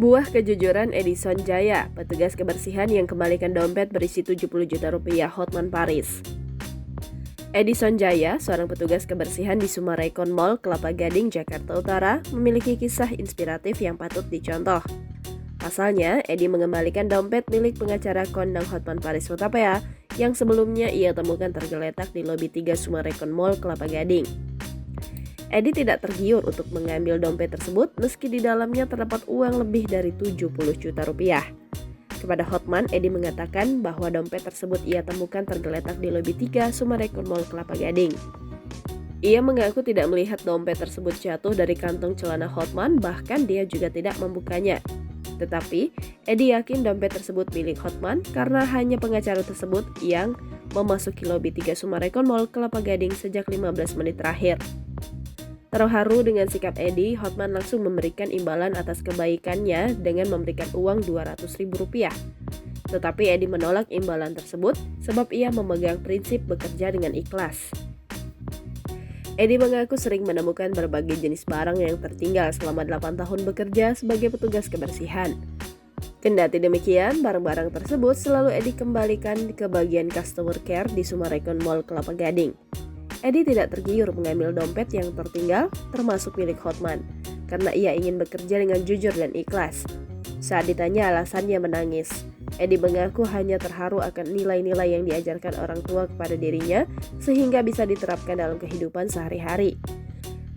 Buah kejujuran Edison Jaya, petugas kebersihan yang kembalikan dompet berisi 70 juta rupiah Hotman Paris. Edison Jaya, seorang petugas kebersihan di Summarecon Mall, Kelapa Gading, Jakarta Utara, memiliki kisah inspiratif yang patut dicontoh. Pasalnya, Edi mengembalikan dompet milik pengacara kondang Hotman Paris Hutapea yang sebelumnya ia temukan tergeletak di lobi 3 Summarecon Mall, Kelapa Gading. Edi tidak tergiur untuk mengambil dompet tersebut meski di dalamnya terdapat uang lebih dari 70 juta rupiah. Kepada Hotman, Edi mengatakan bahwa dompet tersebut ia temukan tergeletak di lobi 3 Summarecon Mall Kelapa Gading. Ia mengaku tidak melihat dompet tersebut jatuh dari kantong celana Hotman, bahkan dia juga tidak membukanya. Tetapi, Edi yakin dompet tersebut milik Hotman karena hanya pengacara tersebut yang memasuki lobi 3 Summarecon Mall Kelapa Gading sejak 15 menit terakhir. Terharu dengan sikap Edi, Hotman langsung memberikan imbalan atas kebaikannya dengan memberikan uang Rp200.000. Tetapi Edi menolak imbalan tersebut sebab ia memegang prinsip bekerja dengan ikhlas. Edi mengaku sering menemukan berbagai jenis barang yang tertinggal selama 8 tahun bekerja sebagai petugas kebersihan. Kendati demikian, barang-barang tersebut selalu Edi kembalikan ke bagian customer care di Summarecon Mall Kelapa Gading. Edi tidak tergiur mengambil dompet yang tertinggal, termasuk milik Hotman, karena ia ingin bekerja dengan jujur dan ikhlas. Saat ditanya alasannya menangis, Edi mengaku hanya terharu akan nilai-nilai yang diajarkan orang tua kepada dirinya, sehingga bisa diterapkan dalam kehidupan sehari-hari.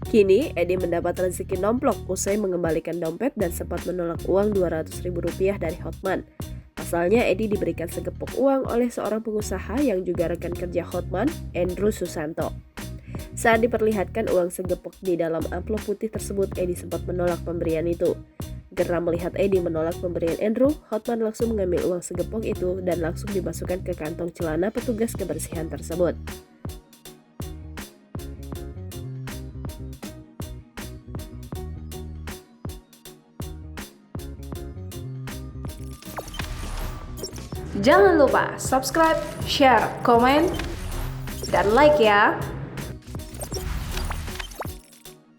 Kini, Edi mendapat rezeki nomplok usai mengembalikan dompet dan sempat menolak uang Rp200.000 dari Hotman. Pasalnya, Edi diberikan segepok uang oleh seorang pengusaha yang juga rekan kerja Hotman, Andrew Susanto. Saat diperlihatkan uang segepok di dalam amplop putih tersebut, Edi sempat menolak pemberian itu. Geram melihat Edi menolak pemberian Andrew, Hotman langsung mengambil uang segepok itu dan langsung dimasukkan ke kantong celana petugas kebersihan tersebut. Jangan lupa subscribe, share, komen, dan like ya.